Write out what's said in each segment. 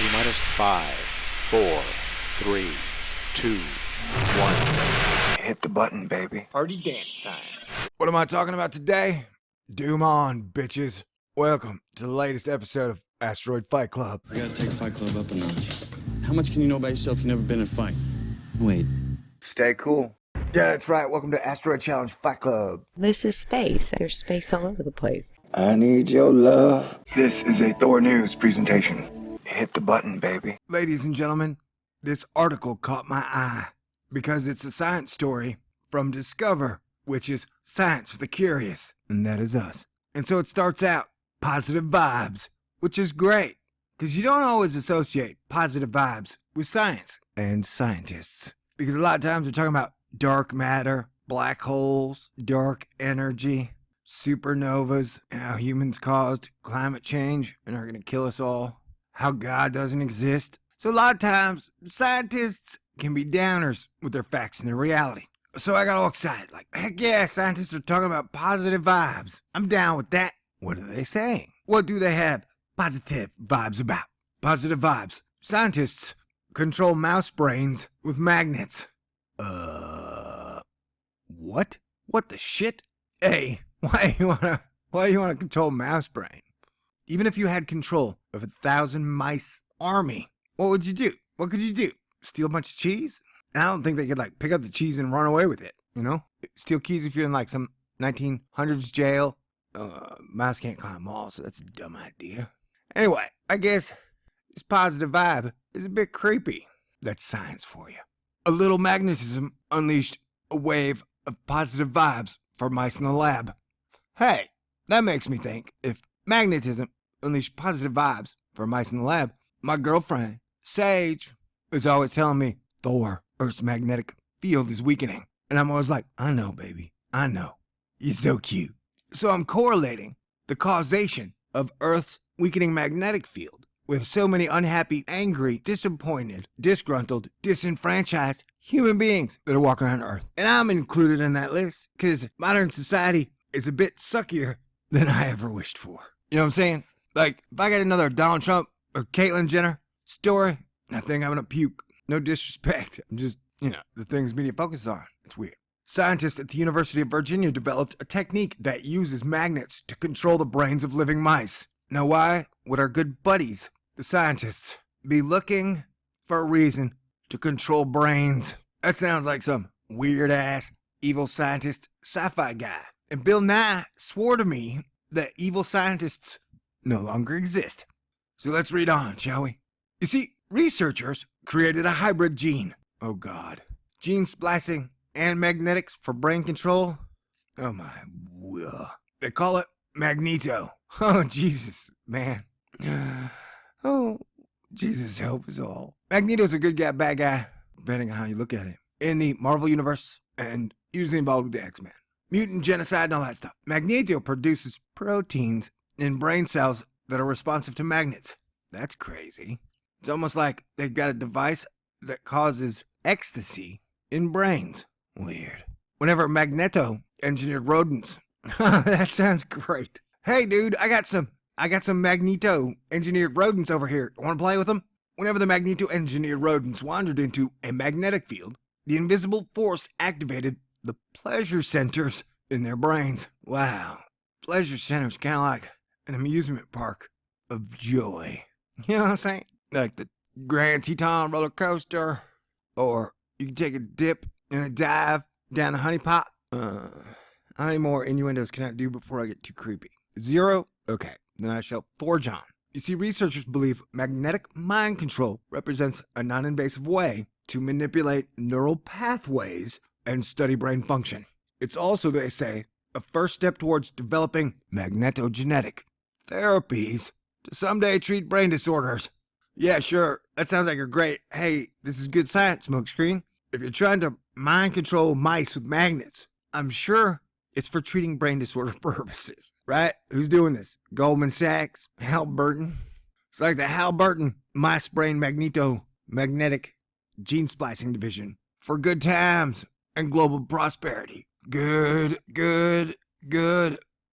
T minus 5, 4, 3, 2, 1. Hit the button, baby. Party dance time. What am I talking about today? Doom on, bitches. Welcome to the latest episode of Asteroid Fight Club. I gotta take Fight Club up a notch. How much can you know about yourself if you've never been in a fight? Wait. Stay cool. Yeah, that's right. Welcome to Asteroid Challenge Fight Club. This is space. There's space all over the place. I need your love. This is a Thor News presentation. Hit the button, baby. Ladies and gentlemen, this article caught my eye because it's a science story from Discover, which is science for the curious, and that is us. And so it starts out, positive vibes, which is great, because you don't always associate positive vibes with science and scientists. Because a lot of times we're talking about dark matter, black holes, dark energy, supernovas, how humans caused climate change and are going to kill us all, how God doesn't exist. So a lot of times scientists can be downers with their facts and their reality. So I got all excited, like, heck yeah, scientists are talking about positive vibes. I'm down with that. What are they saying? What do they have positive vibes about? Positive vibes. Scientists control mouse brains with magnets. What? What the shit? Hey, why do you wanna control mouse brain? Even if you had control of 1,000 mice army, what would you do? What could you do? Steal a bunch of cheese? And I don't think they could like pick up the cheese and run away with it, you know? Steal keys if you're in like some 1900s jail. Mouse can't climb walls, so that's a dumb idea. Anyway, I guess this positive vibe is a bit creepy. That's science for you. A little magnetism unleashed a wave of positive vibes for mice in the lab. Hey, that makes me think, if magnetism unleashed positive vibes for mice in the lab, my girlfriend, Sage, is always telling me, Thor, Earth's magnetic field is weakening. And I'm always like, I know, baby, I know. You're so cute. So I'm correlating the causation of Earth's weakening magnetic field with so many unhappy, angry, disappointed, disgruntled, disenfranchised human beings that are walking around Earth. And I'm included in that list because modern society is a bit suckier than I ever wished for. You know what I'm saying? Like, if I get another Donald Trump or Caitlyn Jenner story, I think I'm gonna puke. No disrespect. I'm just, the things media focuses on. It's weird. Scientists at the University of Virginia developed a technique that uses magnets to control the brains of living mice. Now why would our good buddies, the scientists, be looking for a reason to control brains? That sounds like some weird-ass evil scientist sci-fi guy. And Bill Nye swore to me that evil scientists no longer exist. So let's read on, shall we? You see, researchers created a hybrid gene. Oh God. Gene splicing and magnetics for brain control. Oh my. They call it Magneto. Oh Jesus, man. Oh, Jesus help us all. Magneto's a good guy, bad guy, depending on how you look at it. In the Marvel Universe, and usually involved with the X-Men. Mutant genocide and all that stuff. Magneto produces proteins in brain cells that are responsive to magnets. That's crazy. It's almost like they've got a device that causes ecstasy in brains. Weird. Whenever Magneto engineered rodents. That sounds great. Hey dude, I got some Magneto engineered rodents over here. Want to play with them? Whenever the Magneto engineered rodents wandered into a magnetic field, the invisible force activated the pleasure centers in their brains. Wow. Pleasure centers, kind of like an amusement park of joy. You know what I'm saying? Like the Grand Teton roller coaster, or you can take a dip and a dive down the honey pot. How many more innuendos can I do before I get too creepy? 0? Okay, then I shall forge on. You see, researchers believe magnetic mind control represents a non-invasive way to manipulate neural pathways and study brain function. It's also, they say, a first step towards developing magnetogenetic therapies to someday treat brain disorders. Yeah, sure, that sounds like a great, hey, this is good science, smokescreen. If you're trying to mind control mice with magnets, I'm sure it's for treating brain disorder purposes, right? Who's doing this? Goldman Sachs? Hal Burton? It's like the Hal Burton Mice Brain Magnetic Gene Splicing Division for good times and global prosperity. Good.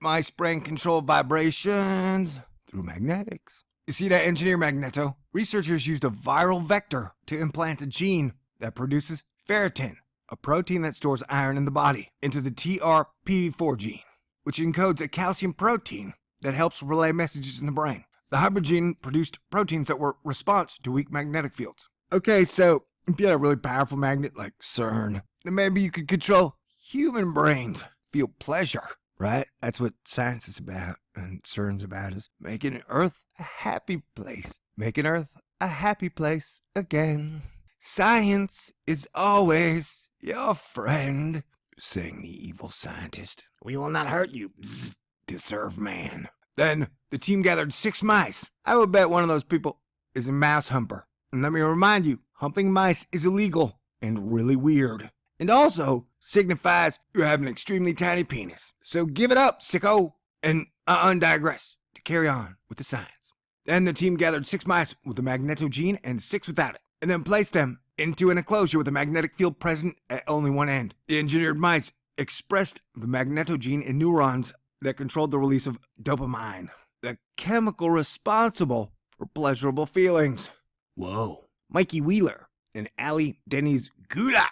Mice brain control vibrations through magnetics. You see that engineer Magneto? researchers used a viral vector to implant a gene that produces ferritin, a protein that stores iron in the body, into the TRPV4 gene, which encodes a calcium protein that helps relay messages in the brain. The hybrid gene produced proteins that were response to weak magnetic fields. Okay, so if you had a really powerful magnet like CERN, then maybe you could control human brains, feel pleasure, right? That's what science is about, and CERN's about, is making Earth a happy place. Making Earth a happy place again. Science is always your friend, sang the evil scientist. We will not hurt you, bzz, to serve man. Then the team gathered 6 mice. I would bet one of those people is a mouse humper. And let me remind you, humping mice is illegal and really weird. And also signifies you have an extremely tiny penis. So give it up, sicko. And digress to carry on with the science. Then the team gathered 6 mice with the magneto gene and 6 without it, and then placed them into an enclosure with a magnetic field present at only one end. The engineered mice expressed the magneto gene in neurons that controlled the release of dopamine, the chemical responsible for pleasurable feelings. Whoa. Mikey Wheeler and Allie Denny's Gula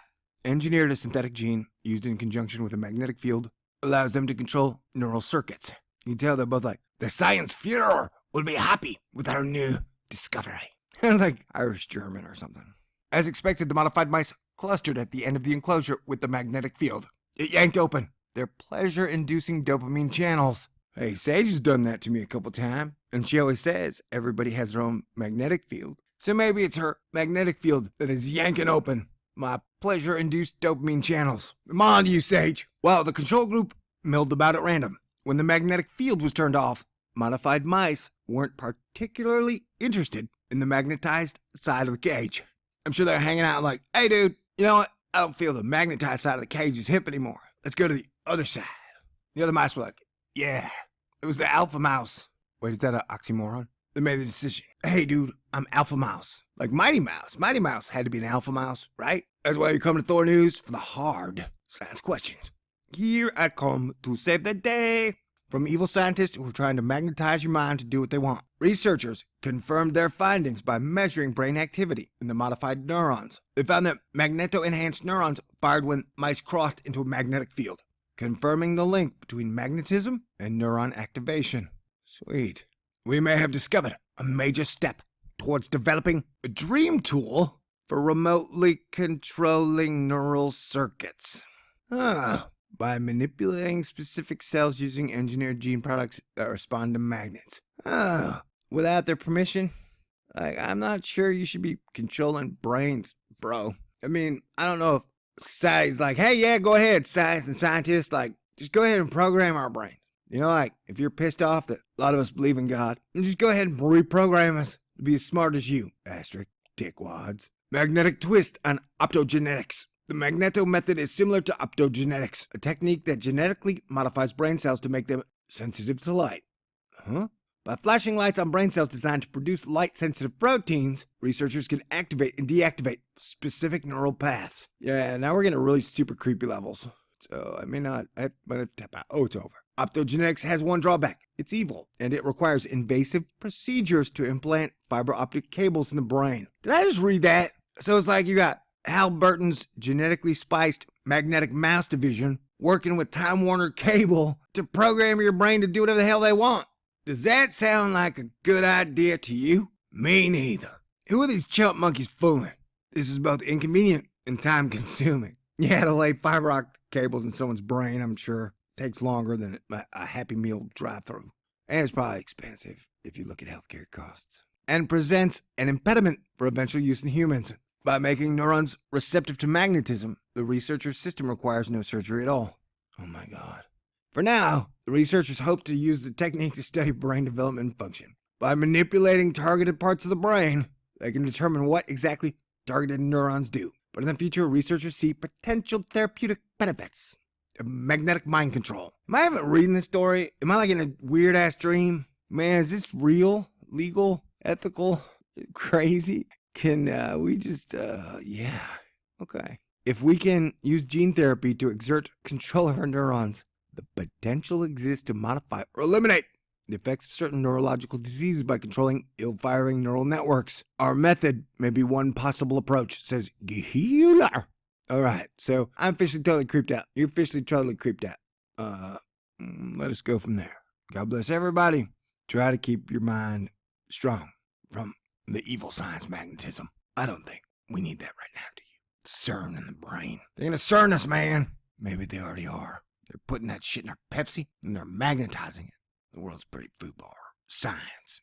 engineered a synthetic gene used in conjunction with a magnetic field, allows them to control neural circuits. You can tell they're both like, the science Führer will be happy with our new discovery. It's like Irish German or something. As expected, the modified mice clustered at the end of the enclosure with the magnetic field. It yanked open their pleasure-inducing dopamine channels. Hey, Sage has done that to me a couple times, and she always says everybody has their own magnetic field. So maybe it's her magnetic field that is yanking open my pleasure-induced dopamine channels. I'm on to you, Sage. Well, the control group milled about at random. When the magnetic field was turned off, modified mice weren't particularly interested in the magnetized side of the cage. I'm sure they're hanging out like, hey, dude, you know what? I don't feel the magnetized side of the cage is hip anymore. Let's go to the other side. The other mice were like, yeah. It was the alpha mouse. Wait, is that an oxymoron? They made the decision. Hey, dude, I'm Alpha Mouse. Like Mighty Mouse. Mighty Mouse had to be an Alpha Mouse, right? That's why you come to Thor News for the hard science questions. Here I come to save the day from evil scientists who are trying to magnetize your mind to do what they want. Researchers confirmed their findings by measuring brain activity in the modified neurons. They found that magneto-enhanced neurons fired when mice crossed into a magnetic field, confirming the link between magnetism and neuron activation. Sweet. We may have discovered a major step towards developing a dream tool for remotely controlling neural circuits. By manipulating specific cells using engineered gene products that respond to magnets. Without their permission? Like, I'm not sure you should be controlling brains, bro. I mean, I don't know if society's like, hey, yeah, go ahead, science and scientists, like, just go ahead and program our brains. You know, like, if you're pissed off that a lot of us believe in God, then just go ahead and reprogram us to be as smart as you, asterisk, dickwads. Magnetic twist on optogenetics. The magneto method is similar to optogenetics, a technique that genetically modifies brain cells to make them sensitive to light. By flashing lights on brain cells designed to produce light-sensitive proteins, researchers can activate and deactivate specific neural paths. Yeah, now we're getting to really super creepy levels. So I might have to tap out. Oh, it's over. Optogenetics has one drawback. It's evil, and it requires invasive procedures to implant fiber optic cables in the brain. Did I just read that? So it's like you got Hal Burton's genetically spiced magnetic mouse division working with Time Warner Cable to program your brain to do whatever the hell they want. Does that sound like a good idea to you? Me neither. Who are these chump monkeys fooling? This is both inconvenient and time-consuming. Yeah, to lay fiber optic cables in someone's brain, I'm sure, takes longer than a Happy Meal drive-thru. And it's probably expensive if you look at healthcare costs. And presents an impediment for eventual use in humans. By making neurons receptive to magnetism, the researcher's system requires no surgery at all. Oh my God. For now, the researchers hope to use the technique to study brain development and function. By manipulating targeted parts of the brain, they can determine what exactly targeted neurons do. But in the future, researchers see potential therapeutic benefits of magnetic mind control. Am I even reading this story? Am I like in a weird-ass dream? Man, is this real? Legal? Ethical? Crazy? Can we just, yeah. Okay. If we can use gene therapy to exert control of our neurons, the potential exists to modify or eliminate the effects of certain neurological diseases by controlling ill-firing neural networks. Our method may be one possible approach, says Gihula. All right, so I'm officially totally creeped out. You're officially totally creeped out. Let us go from there. God bless everybody. Try to keep your mind strong from the evil science magnetism. I don't think we need that right now, do you? CERN in the brain. They're gonna CERN us, man. Maybe they already are. They're putting that shit in our Pepsi and they're magnetizing it. The world's pretty foobar. Science.